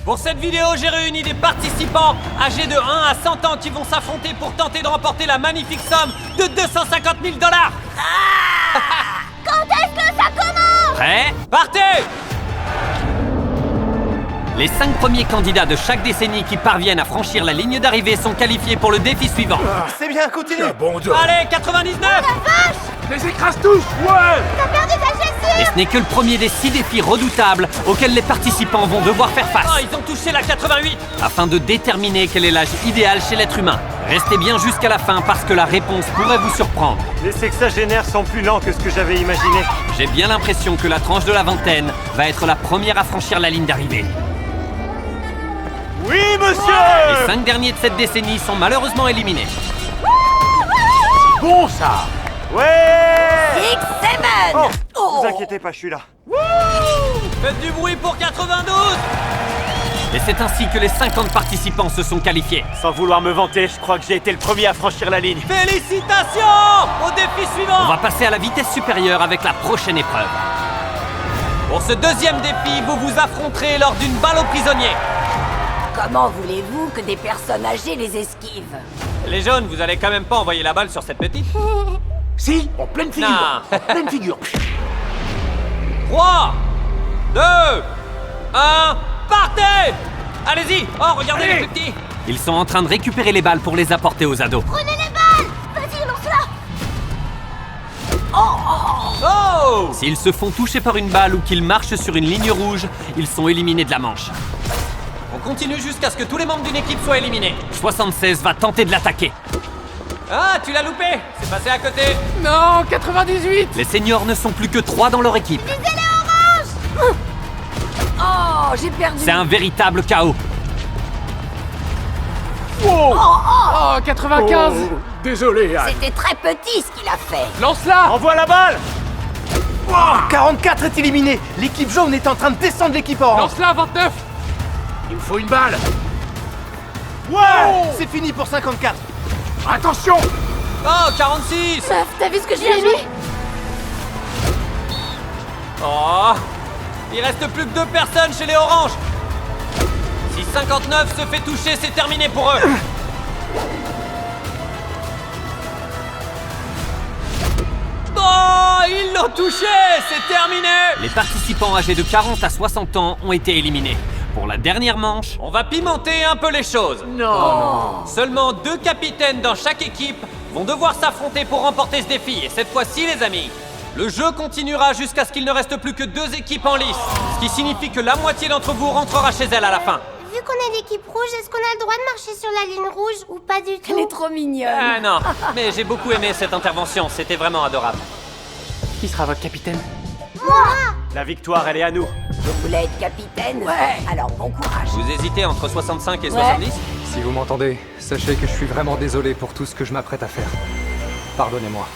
Pour cette vidéo, j'ai réuni des participants âgés de 1 à 100 ans qui vont s'affronter pour tenter de remporter la magnifique somme de 250 000 $. Quand est-ce que ça commence? Prêt? Partez! Les 5 premiers candidats de chaque décennie qui parviennent à franchir la ligne d'arrivée sont qualifiés pour le défi suivant. C'est bien, continue. Allez, 99! Les écrase tous. Ouais. T'as perdu ta chaussure! Et ce n'est que le premier des 6 défis redoutables auxquels les participants vont devoir faire face. Oh, ils ont touché la 88! Afin de déterminer quel est l'âge idéal chez l'être humain. Restez bien jusqu'à la fin parce que la réponse pourrait vous surprendre. Les sexagénaires sont plus lents que ce que j'avais imaginé. J'ai bien l'impression que la tranche de la vingtaine va être la première à franchir la ligne d'arrivée. Oui, monsieur. Les 5 derniers de cette décennie sont malheureusement éliminés. Bon ça. Ouais. 6-7! Vous inquiétez pas, je suis là. Faites du bruit pour 92! Et c'est ainsi que les 50 participants se sont qualifiés. Sans vouloir me vanter, je crois que j'ai été le premier à franchir la ligne. Félicitations! Au défi suivant! On va passer à la vitesse supérieure avec la prochaine épreuve. Pour ce deuxième défi, vous vous affronterez lors d'une balle au prisonnier. Comment voulez-vous que des personnes âgées les esquivent? Les jaunes, vous allez quand même pas envoyer la balle sur cette petite? Si, en pleine figure. Non. En pleine figure. 3, 2, 1, partez! Allez-y! Oh, regardez les plus petits! Ils sont en train de récupérer les balles pour les apporter aux ados. Prenez les balles! Vas-y, lance-la! Oh! S'ils se font toucher par une balle ou qu'ils marchent sur une ligne rouge, ils sont éliminés de la manche. On continue jusqu'à ce que tous les membres d'une équipe soient éliminés. 76 va tenter de l'attaquer. Ah, tu l'as loupé! C'est passé à côté. Non, 98. Les seniors ne sont plus que 3 dans leur équipe. Oh, j'ai perdu! C'est un véritable chaos. Oh, 95. Désolé, Anne. C'était très petit ce qu'il a fait. Lance-la. Envoie la balle. 44 est éliminé. L'équipe jaune est en train de descendre l'équipe orange. Lance-la, 29. Il me faut une balle. Ouais, c'est fini pour 54. Attention. Oh, 46! Meuf, t'as vu ce que j'ai mis? Oh! Il reste plus que 2 personnes chez les oranges. Si 59 se fait toucher, c'est terminé pour eux. Oh! Ils l'ont touché! C'est terminé! Les participants âgés de 40 à 60 ans ont été éliminés. Pour la dernière manche, on va pimenter un peu les choses. Non. Seulement 2 capitaines dans chaque équipe vont devoir s'affronter pour remporter ce défi. Et cette fois-ci, les amis, le jeu continuera jusqu'à ce qu'il ne reste plus que 2 équipes en lice. Ce qui signifie que la moitié d'entre vous rentrera chez elle à la fin. Vu qu'on est l'équipe rouge, est-ce qu'on a le droit de marcher sur la ligne rouge ou pas du tout? Elle est trop mignonne. Ah non, mais j'ai beaucoup aimé cette intervention, c'était vraiment adorable. Qui sera votre capitaine? La victoire, elle est à nous. Vous voulez être capitaine? Ouais. Alors bon courage. Vous hésitez entre 65 et 70? Si vous m'entendez, sachez que je suis vraiment désolé pour tout ce que je m'apprête à faire. Pardonnez-moi.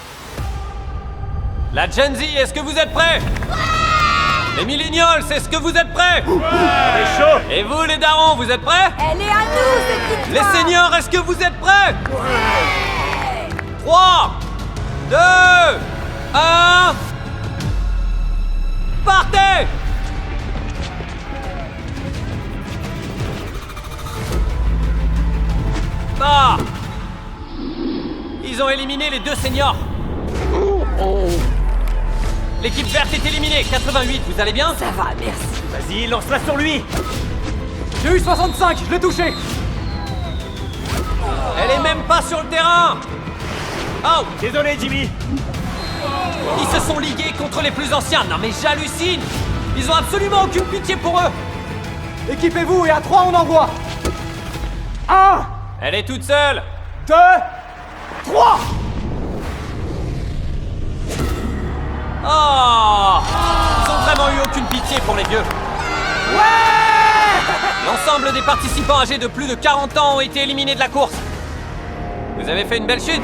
La Gen Z, est-ce que vous êtes prêts? Les millennials, est-ce que vous êtes prêts? On est chaud. Et vous, les darons, vous êtes prêts? Elle est à nous, cette Les victoire! seniors, est-ce que vous êtes prêts? 3, 2, 1... Partez! Ah! Ils ont éliminé les 2 seniors. L'équipe verte est éliminée. 88, vous allez bien? Ça va, merci. Vas-y, lance-la sur lui. J'ai eu 65, je l'ai touché. Elle est même pas sur le terrain. Oh! Désolé, Jimmy. Ils se sont ligués contre les plus anciens. Non mais j'hallucine. Ils ont absolument aucune pitié pour eux. Équipez-vous et à 3 on envoie. 1, Elle est toute seule. 2, 3. Oh! Ils ont vraiment eu aucune pitié pour les vieux. L'ensemble des participants âgés de plus de 40 ans ont été éliminés de la course. Vous avez fait une belle chute.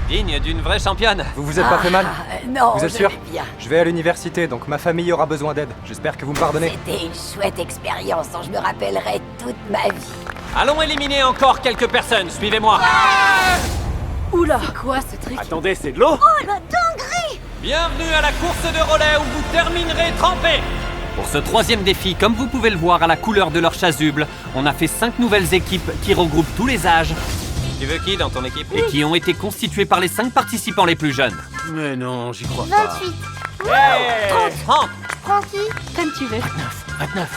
Digne d'une vraie championne. Vous vous êtes pas fait mal? Non, Vous êtes je sûr? vais bien. Je vais à l'université, donc ma famille aura besoin d'aide. J'espère que vous me pardonnez. C'était une chouette expérience dont je me rappellerai toute ma vie. Allons éliminer encore quelques personnes. Suivez-moi. Oula! C'est quoi ce truc? Attendez, c'est de l'eau. Oh, la dinguerie! Bienvenue à la course de relais où vous terminerez trempés. Pour ce troisième défi, comme vous pouvez le voir à la couleur de leur chasuble, on a fait 5 nouvelles équipes qui regroupent tous les âges Tu veux qui dans ton équipe? et qui ont été constituées par les 5 participants les plus jeunes. Mais non, j'y crois pas. 28. Hey 30. Prends qui? Comme tu veux. 29.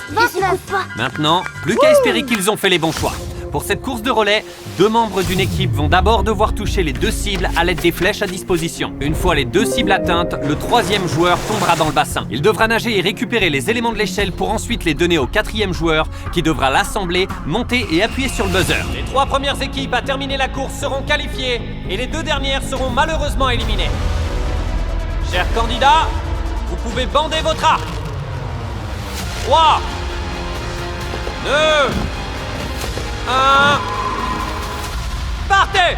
Maintenant, plus qu'à espérer qu'ils ont fait les bons choix. Pour cette course de relais, 2 membres d'une équipe vont d'abord devoir toucher les 2 cibles à l'aide des flèches à disposition. Une fois les 2 cibles atteintes, le 3e joueur tombera dans le bassin. Il devra nager et récupérer les éléments de l'échelle pour ensuite les donner au 4e joueur qui devra l'assembler, monter et appuyer sur le buzzer. Les 3 premières équipes à terminer la course seront qualifiées et les 2 dernières seront malheureusement éliminées. Chers candidats, vous pouvez bander votre arc. 3, 2, 1... Partez!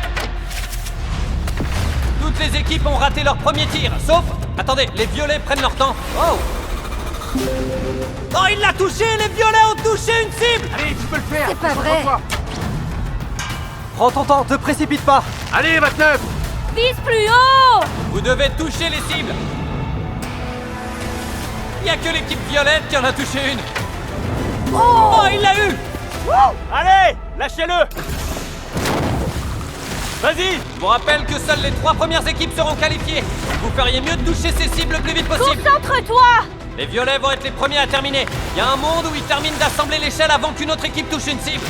Toutes les équipes ont raté leur premier tir, sauf... Attendez, les violets prennent leur temps. Oh! Oh, il l'a touché! Les violets ont touché une cible! Allez, tu peux le faire. C'est pas vrai. Concentre-toi. Prends ton temps, te précipite pas. Allez, 29. Vise plus haut! Vous devez toucher les cibles! Il n'y a que l'équipe violette qui en a touché une! Oh, il l'a eu! Allez, lâchez-le. Vas-y. Je vous rappelle que seules les 3 premières équipes seront qualifiées. Vous feriez mieux de toucher ces cibles le plus vite possible. Concentre-toi! Les violets vont être les premiers à terminer. Il y a un monde où ils terminent d'assembler l'échelle avant qu'une autre équipe touche une cible.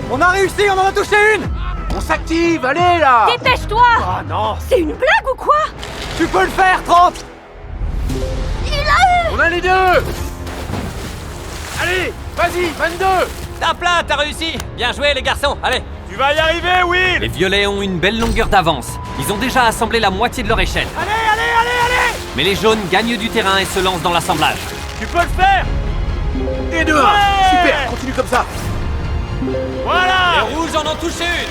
On a réussi, on en a touché une. On s'active, allez là. Dépêche-toi! Ah non. C'est une blague ou quoi? Tu peux le faire, 30. On a les 2. Allez, vas-y, 22. Tape là, t'as réussi. Bien joué les garçons, allez. Tu vas y arriver, Will. Les violets ont une belle longueur d'avance. Ils ont déjà assemblé la moitié de leur échelle. Allez. Mais les jaunes gagnent du terrain et se lancent dans l'assemblage. Tu peux le faire. Et 2-1. Ouais. Super, continue comme ça. Voilà. Les rouges en ont touché une.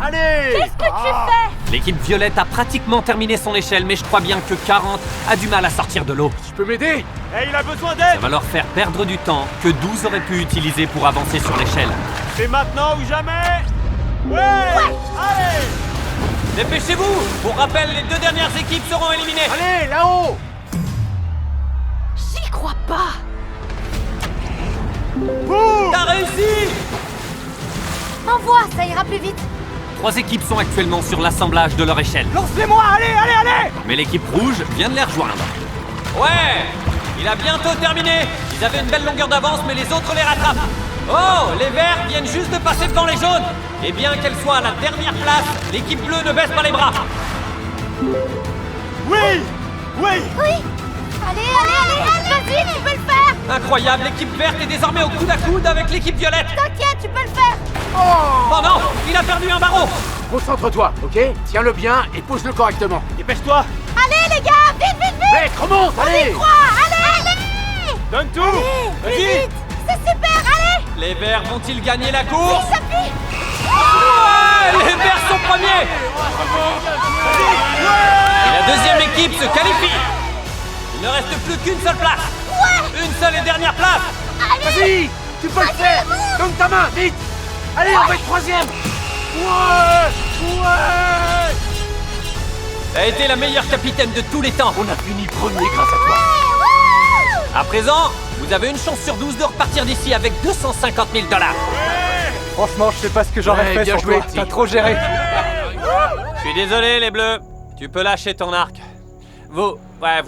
Allez. Qu'est-ce que tu fais? L'équipe violette a pratiquement terminé son échelle, mais je crois bien que 40 a du mal à sortir de l'eau. Tu peux m'aider? Et il a besoin Ça d'aide. va leur faire perdre du temps que 12 auraient pu utiliser pour avancer sur l'échelle. C'est maintenant ou jamais. Ouais. Allez. Dépêchez-vous! Pour rappel, les 2 dernières équipes seront éliminées. Allez, là-haut. J'y crois pas! T'as réussi! Envoie, ça ira plus vite! 3 équipes sont actuellement sur l'assemblage de leur échelle. Lance-les-moi, allez. Mais l'équipe rouge vient de les rejoindre. Ouais! Il a bientôt terminé! Ils avaient une belle longueur d'avance, mais les autres les rattrapent. Oh! Les verts viennent juste de passer devant les jaunes! Et bien qu'elle soit à la dernière place, l'équipe bleue ne baisse pas les bras. Oui. Oui! Allez! Vas-y, tu peux le faire! Incroyable, l'équipe verte est désormais au coude à coude avec l'équipe violette. T'inquiète, tu peux le faire! Oh non! Il a perdu un barreau! Concentre-toi, ok? Tiens-le bien et pose-le correctement. Dépêche-toi. Allez les gars, vite! Vite, remonte, allez. Allez! Donne tout. Vas-y. C'est super, allez! Les verts vont-ils gagner la course? S'appuie! Ouais! Les verts sont premiers! Et la deuxième équipe se qualifie! Il ne reste plus qu'une seule place! Une seule et dernière place! Vas-y, tu peux le faire. Donne ta main, vite. Allez, on va être 3e. Ouais. T'as été la meilleure capitaine de tous les temps! On a fini premier grâce à toi. À présent, vous avez une chance sur 12 de repartir d'ici avec 250 000 $. Franchement, je sais pas ce que j'aurais Ouais, fait bien sur joué, toi. Tig. T'as trop géré. Je suis désolé, les bleus. Tu peux lâcher ton arc. Vous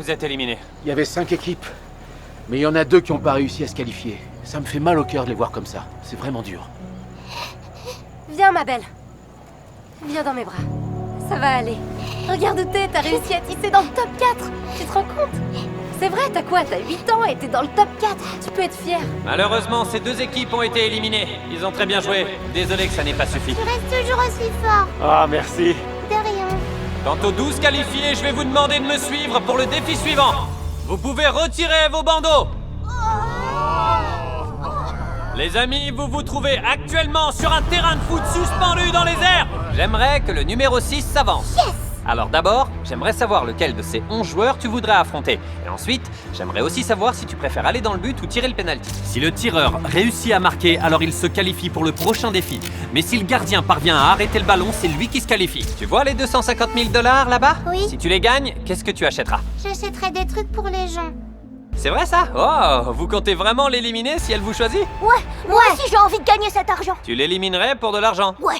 êtes éliminés. Il y avait 5 équipes, mais il y en a 2 qui n'ont pas réussi à se qualifier. Ça me fait mal au cœur de les voir comme ça. C'est vraiment dur. Viens ma belle. Viens dans mes bras. Ça va aller. Regarde où t'es, t'as réussi à tisser dans le top 4. Tu te rends compte? C'est vrai, t'as quoi? T'as 8 ans et t'es dans le top 4. Tu peux être fier. Malheureusement, ces 2 équipes ont été éliminées. Ils ont très bien joué. Désolé que ça n'ait pas suffi. Tu restes toujours aussi fort. Ah, merci. De rien. Quant aux 12 qualifiés, je vais vous demander de me suivre pour le défi suivant. Vous pouvez retirer vos bandeaux. Les amis, vous vous trouvez actuellement sur un terrain de foot suspendu dans les airs. J'aimerais que le numéro 6 s'avance. Alors d'abord, j'aimerais savoir lequel de ces 11 joueurs tu voudrais affronter. Et ensuite, j'aimerais aussi savoir si tu préfères aller dans le but ou tirer le penalty. Si le tireur réussit à marquer, alors il se qualifie pour le prochain défi. Mais si le gardien parvient à arrêter le ballon, c'est lui qui se qualifie. Tu vois les 250 000 $ là-bas? Oui. Si tu les gagnes, qu'est-ce que tu achèteras? J'achèterai des trucs pour les gens. C'est vrai ça? Oh, vous comptez vraiment l'éliminer si elle vous choisit? Ouais, moi aussi j'ai envie de gagner cet argent. Tu l'éliminerais pour de l'argent? Ouais.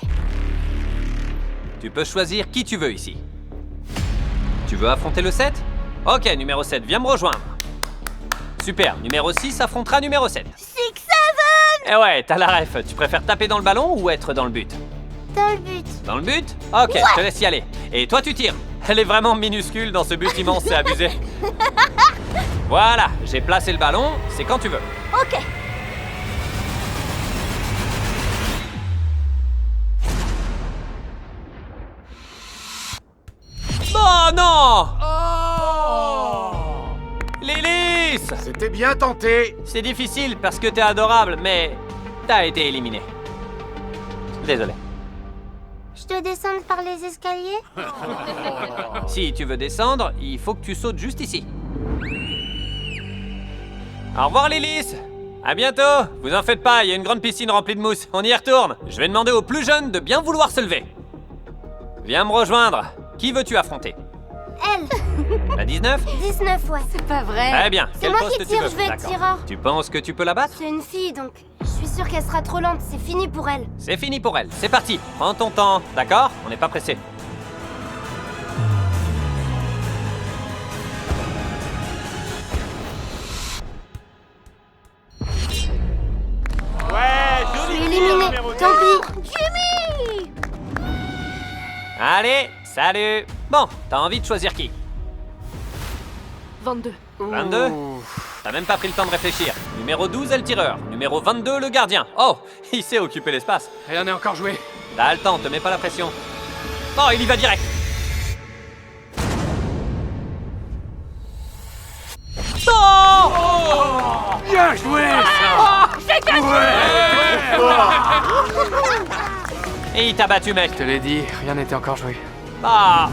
Tu peux choisir qui tu veux ici. Tu veux affronter le 7? Ok, numéro 7, viens me rejoindre. Super, numéro 6 affrontera numéro 7. 6, 7. Eh ouais, t'as la ref. Tu préfères taper dans le ballon ou être dans le but? Dans le but. Dans le but? Ok, je te laisse y aller. Et toi, tu tires. Elle est vraiment minuscule dans ce but immense, c'est abusé. Voilà, j'ai placé le ballon, c'est quand tu veux. Ok. Oh non! Lilith! C'était bien tenté. C'est difficile parce que t'es adorable, mais t'as été éliminé. Désolé. Je dois descendre par les escaliers? Si tu veux descendre, il faut que tu sautes juste ici. Au revoir Lilith! À bientôt! Vous en faites pas, il y a une grande piscine remplie de mousse. On y retourne. Je vais demander aux plus jeunes de bien vouloir se lever. Viens me rejoindre. Qui veux-tu affronter? Elle. La 19? 19, ouais. C'est pas vrai. Très bien. C'est Quel moi poste qui tu tire, veux? je vais être D'accord. tireur. Tu penses que tu peux la battre? C'est une fille, donc je suis sûre qu'elle sera trop lente. C'est fini pour elle. C'est fini pour elle. C'est parti. Prends ton temps. D'accord? On n'est pas pressé. Ouais, Je joli suis tir, éliminée. numéro Tant 2. pis. Jimmy! Allez, salut. Bon, t'as envie de choisir qui? 22. 22? T'as même pas pris le temps de réfléchir. Numéro 12 est le tireur. Numéro 22, le gardien. Oh, il sait occuper l'espace. Rien n'est encore joué. T'as le temps, te mets pas la pression. Oh, il y va direct. Oh! Bien joué, ça. Et il t'a battu, mec. Je te l'ai dit, rien n'était encore joué. Ah!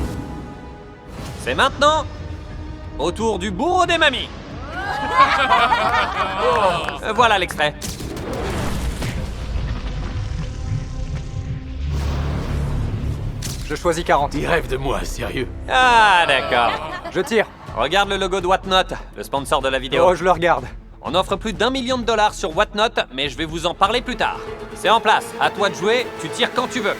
C'est maintenant au tour du bourreau des mamies. Voilà l'extrait. Je choisis 40. Il rêve de moi, sérieux. Ah, d'accord. Je tire. Regarde le logo de Whatnot, le sponsor de la vidéo. Oh, je le regarde. On offre plus d'1 million de dollars sur Whatnot, mais je vais vous en parler plus tard. C'est en place, à toi de jouer, tu tires quand tu veux.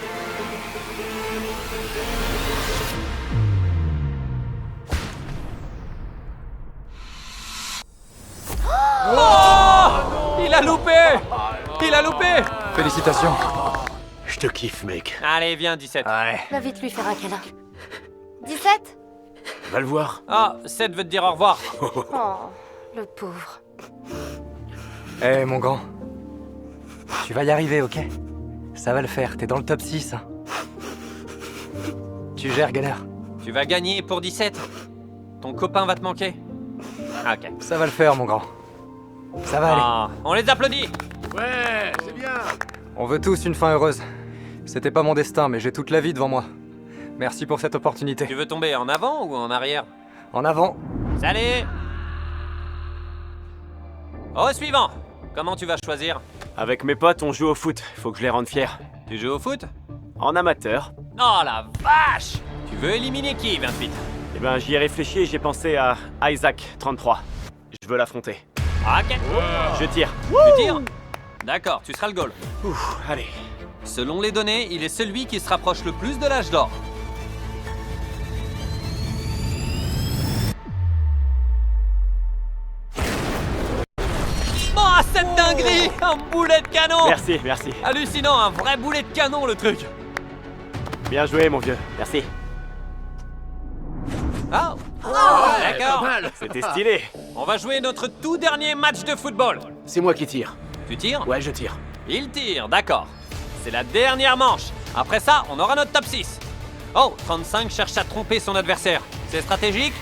Oh! Il a loupé! Il a loupé! Félicitations. Je te kiffe, mec. Allez, viens, 17. Ouais. Va vite lui faire un câlin. 17? Va le voir. Ah, 7 veut te dire au revoir. Oh, le pauvre. Eh, mon grand. Tu vas y arriver, ok? Ça va le faire, t'es dans le top 6. Hein. Tu gères, Gunner. Tu vas gagner pour 17. Ton copain va te manquer. Ah, ok. Ça va le faire, mon grand. Ça va aller. Ah, on les applaudit. Ouais, c'est bien. On veut tous une fin heureuse. C'était pas mon destin, mais j'ai toute la vie devant moi. Merci pour cette opportunité. Tu veux tomber en avant ou en arrière? En avant. Salut! Au suivant! Comment tu vas choisir? Avec mes potes, on joue au foot. Faut que je les rende fiers. Tu joues au foot? En amateur. Oh la vache! Tu veux éliminer qui, 28? Eh ben, j'y ai réfléchi et j'ai pensé à Isaac, 33. Je veux l'affronter. Ok. Je tire. Tu tires? D'accord, tu seras le goal. Ouf, allez. Selon les données, il est celui qui se rapproche le plus de l'âge d'or. Oh, cette dinguerie! Un boulet de canon! Merci, merci. Hallucinant, un vrai boulet de canon, le truc! Bien joué, mon vieux. Merci. Ah! Pas D'accord! mal. C'était stylé. On va jouer notre tout dernier match de football. C'est moi qui tire. Tu tires? Ouais, je tire. Il tire, d'accord. C'est la dernière manche. Après ça, on aura notre top 6. Oh, 35 cherche à tromper son adversaire. C'est stratégique?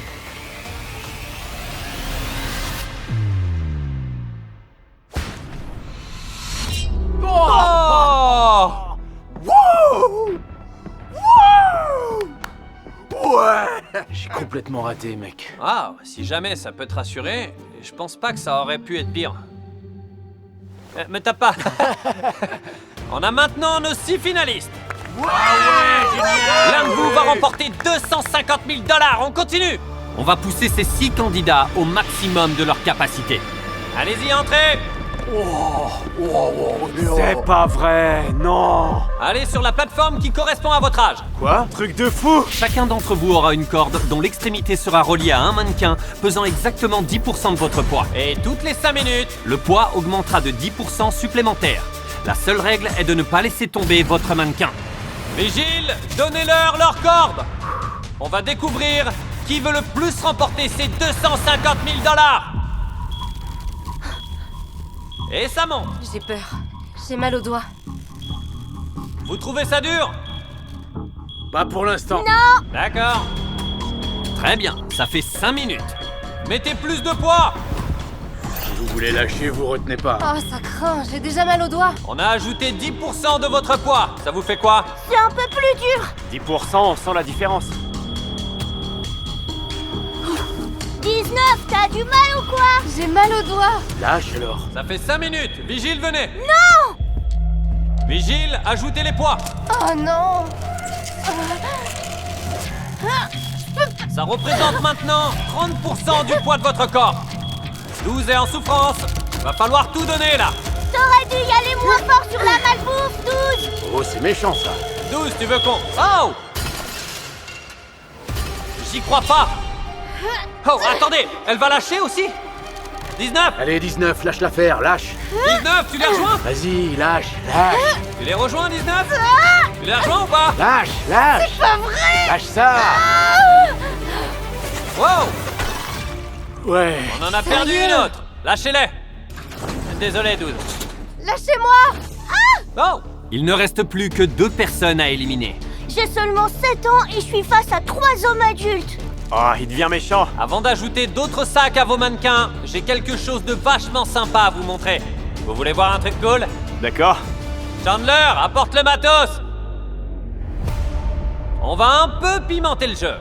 Oh! complètement raté, mec. Ah, si jamais ça peut te rassurer, je pense pas que ça aurait pu être pire. Me tape pas. On a maintenant nos 6 finalistes. L'un de vous va remporter 250 000 $. On continue. On va pousser ces 6 candidats au maximum de leur capacité. Allez-y, entrez. C'est pas vrai, non. Allez sur la plateforme qui correspond à votre âge. Quoi? Truc de fou. Chacun d'entre vous aura une corde dont l'extrémité sera reliée à un mannequin pesant exactement 10% de votre poids. Et toutes les 5 minutes, le poids augmentera de 10% supplémentaire. La seule règle est de ne pas laisser tomber votre mannequin. Vigile, donnez-leur leur corde. On va découvrir qui veut le plus remporter ces 250 000 $. Et ça monte. J'ai peur. J'ai mal au doigt. Vous trouvez ça dur? Pas pour l'instant. D'accord. Très bien, ça fait 5 minutes. Mettez plus de poids. Si vous voulez lâcher, vous retenez pas. Oh, ça craint. J'ai déjà mal au doigt. On a ajouté 10% de votre poids. Ça vous fait quoi? C'est un peu plus dur. 10%, on sent la différence. 19, t'as du mal ou quoi? J'ai mal au doigt. Lâche alors. Ça fait 5 minutes. Vigile, venez. Non! Vigile, ajoutez les poids. Oh non. Ça représente maintenant 30% du poids de votre corps. 12 est en souffrance. Va falloir tout donner là. T'aurais dû y aller moins fort sur la malbouffe, 12. Oh, c'est méchant ça. 12, tu veux qu'on... Oh! J'y crois pas. Oh, attendez, elle va lâcher aussi. 19. Allez, 19, lâche l'affaire, lâche. 19, tu les rejoins? Vas-y, lâche, lâche. Tu les rejoins, 19? Tu les rejoins ou pas? Lâche, lâche. C'est pas vrai. Lâche ça. Wow! Ouais. On en a perdu une autre. Lâchez-les. Désolé, 12. Lâchez-moi. Oh! Il ne reste plus que 2 personnes à éliminer. J'ai seulement 7 ans et je suis face à 3 hommes adultes. Oh, il devient méchant. Avant d'ajouter d'autres sacs à vos mannequins, j'ai quelque chose de vachement sympa à vous montrer. Vous voulez voir un truc cool? D'accord. Chandler, apporte le matos! On va un peu pimenter le jeu.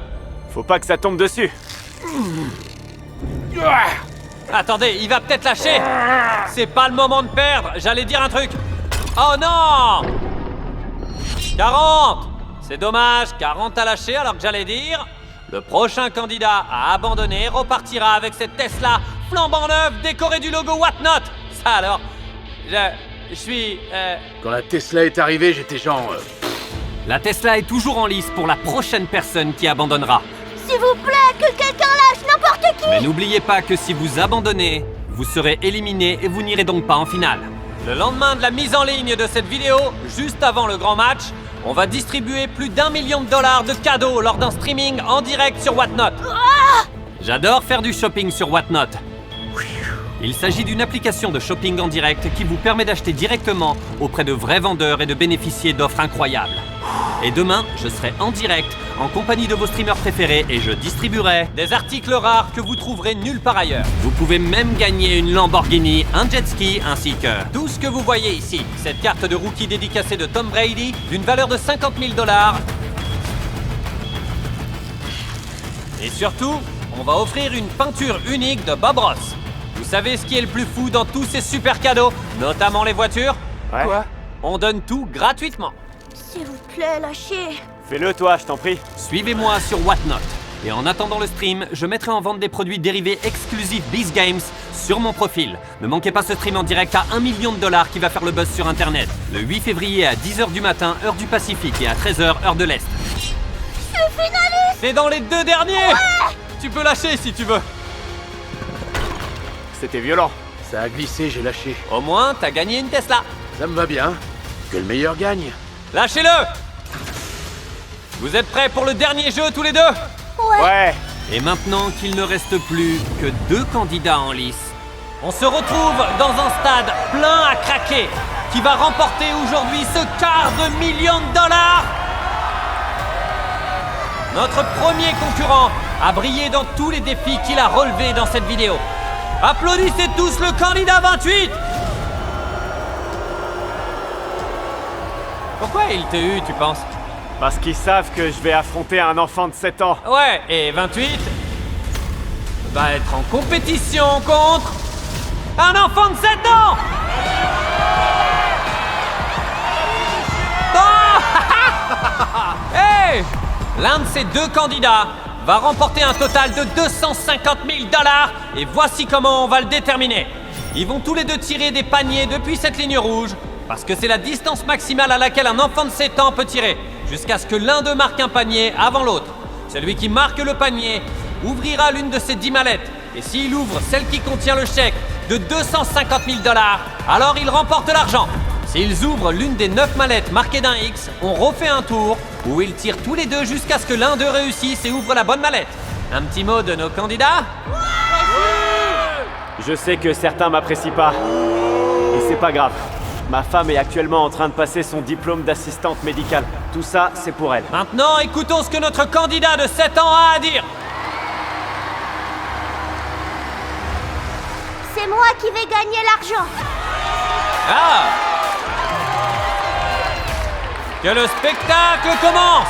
Faut pas que ça tombe dessus. Attendez, il va peut-être lâcher. C'est pas le moment de perdre, j'allais dire un truc. Oh non! 40! C'est dommage, 40 a lâché alors que j'allais dire... Le prochain candidat à abandonner repartira avec cette Tesla flambant neuve décorée du logo Whatnot. Ça alors, je suis... Quand la Tesla est arrivée, j'étais genre... La Tesla est toujours en lice pour la prochaine personne qui abandonnera. S'il vous plaît, que quelqu'un lâche n'importe qui. Mais n'oubliez pas que si vous abandonnez, vous serez éliminé et vous n'irez donc pas en finale. Le lendemain de la mise en ligne de cette vidéo, juste avant le grand match, on va distribuer plus d'1 million de $ de cadeaux lors d'un streaming en direct sur Whatnot. J'adore faire du shopping sur Whatnot. Il s'agit d'une application de shopping en direct qui vous permet d'acheter directement auprès de vrais vendeurs et de bénéficier d'offres incroyables. Et demain, je serai en direct, en compagnie de vos streamers préférés et je distribuerai des articles rares que vous trouverez nulle part ailleurs. Vous pouvez même gagner une Lamborghini, un jet ski ainsi que tout ce que vous voyez ici. Cette carte de rookie dédicacée de Tom Brady d'une valeur de 50 000 $. Et surtout, on va offrir une peinture unique de Bob Ross. Vous savez ce qui est le plus fou dans tous ces super cadeaux, notamment les voitures? Ouais. Quoi? On donne tout gratuitement. S'il vous plaît, lâchez. Fais-le toi, je t'en prie. Suivez-moi sur Whatnot. Et en attendant le stream, je mettrai en vente des produits dérivés exclusifs Biz Games sur mon profil. Ne manquez pas ce stream en direct à 1 million de $ qui va faire le buzz sur Internet. Le 8 février à 10h du matin, heure du Pacifique, et à 13h, heure de l'Est. Je suis finaliste. C'est dans les 2 derniers. Tu peux lâcher si tu veux. C'était violent. Ça a glissé, j'ai lâché. Au moins, t'as gagné une Tesla. Ça me va bien. Que le meilleur gagne. Lâchez-le. Vous êtes prêts pour le dernier jeu tous les deux? Ouais. Et maintenant qu'il ne reste plus que 2 candidats en lice, on se retrouve dans un stade plein à craquer qui va remporter aujourd'hui ce quart de million de $. Notre premier concurrent a brillé dans tous les défis qu'il a relevés dans cette vidéo. Applaudissez tous le candidat 28! Pourquoi il t'a eu, tu penses? Parce qu'ils savent que je vais affronter un enfant de 7 ans. Ouais, et 28 va être en compétition contre un enfant de 7 ans. Oh hey, l'un de ces deux candidats va remporter un total de 250 000 $, et voici comment on va le déterminer. Ils vont tous les deux tirer des paniers depuis cette ligne rouge, parce que c'est la distance maximale à laquelle un enfant de 7 ans peut tirer, jusqu'à ce que l'un d'eux marque un panier avant l'autre. Celui qui marque le panier ouvrira l'une de ces 10 mallettes, et s'il ouvre celle qui contient le chèque de 250 000 $, alors il remporte l'argent. S'ils ouvrent l'une des 9 mallettes marquées d'un X, on refait un tour où ils tirent tous les deux jusqu'à ce que l'un d'eux réussisse et ouvre la bonne mallette. Un petit mot de nos candidats? Je sais que certains m'apprécient pas. Et c'est pas grave. Ma femme est actuellement en train de passer son diplôme d'assistante médicale. Tout ça, c'est pour elle. Maintenant, écoutons ce que notre candidat de 7 ans a à dire. C'est moi qui vais gagner l'argent. Ah! Que le spectacle commence!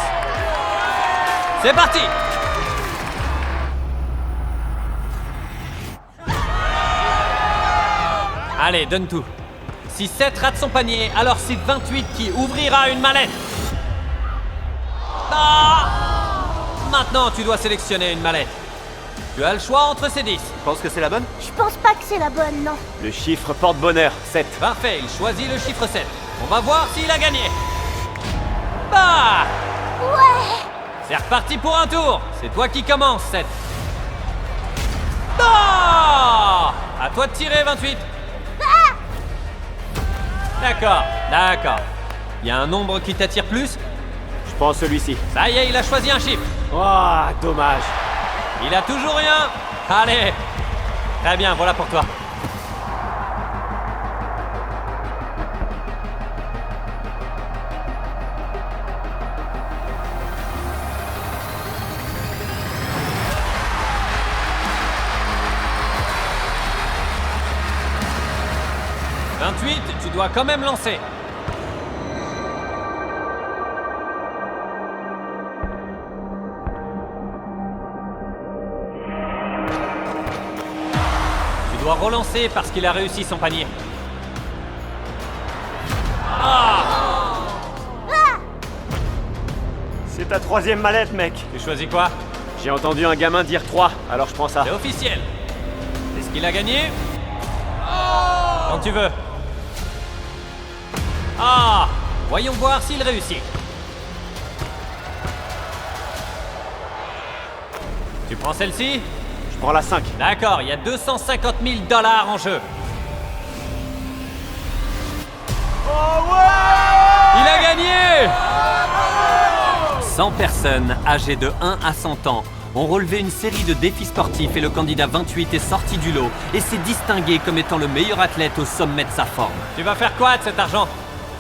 C'est parti! Allez, donne tout. Si 7 rate son panier, alors c'est 28 qui ouvrira une mallette. Ah! Maintenant, tu dois sélectionner une mallette. Tu as le choix entre ces 10. Tu penses que c'est la bonne? Je pense pas que c'est la bonne, non. Le chiffre porte bonheur, 7. Parfait, il choisit le chiffre 7. On va voir s'il a gagné. Bah! Ouais. C'est reparti pour un tour. C'est toi qui commences, 7. Ah! À toi de tirer, 28. D'accord, d'accord. Il y a un nombre qui t'attire plus? Je prends celui-ci. Ça y est, il a choisi un chiffre. Oh, dommage. Il a toujours rien. Allez. Très bien, voilà pour toi. « 28, tu dois quand même lancer. Tu dois relancer parce qu'il a réussi son panier. Ah! C'est ta 3e mallette, mec. Tu choisis quoi? J'ai entendu un gamin dire 3, alors je prends ça. C'est officiel. Est-ce qu'il a gagné? Quand tu veux. Ah! Voyons voir s'il réussit. Tu prends celle-ci? Je prends la 5. D'accord, il y a 250 000 $ en jeu. Oh ouais! Il a gagné! 100 personnes âgées de 1 à 100 ans ont relevé une série de défis sportifs et le candidat 28 est sorti du lot et s'est distingué comme étant le meilleur athlète au sommet de sa forme. Tu vas faire quoi de cet argent?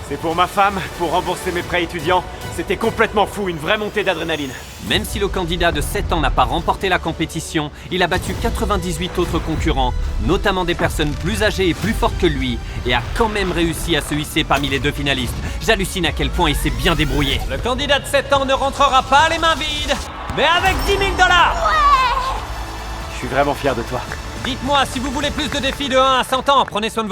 C'est pour ma femme, pour rembourser mes prêts étudiants. C'était complètement fou, une vraie montée d'adrénaline. Même si le candidat de 7 ans n'a pas remporté la compétition, il a battu 98 autres concurrents, notamment des personnes plus âgées et plus fortes que lui, et a quand même réussi à se hisser parmi les deux finalistes. J'hallucine à quel point il s'est bien débrouillé. Le candidat de 7 ans ne rentrera pas les mains vides, mais avec 10 000 $. Je suis vraiment fier de toi. Dites-moi si vous voulez plus de défis de 1 à 100 ans, prenez soin de vous.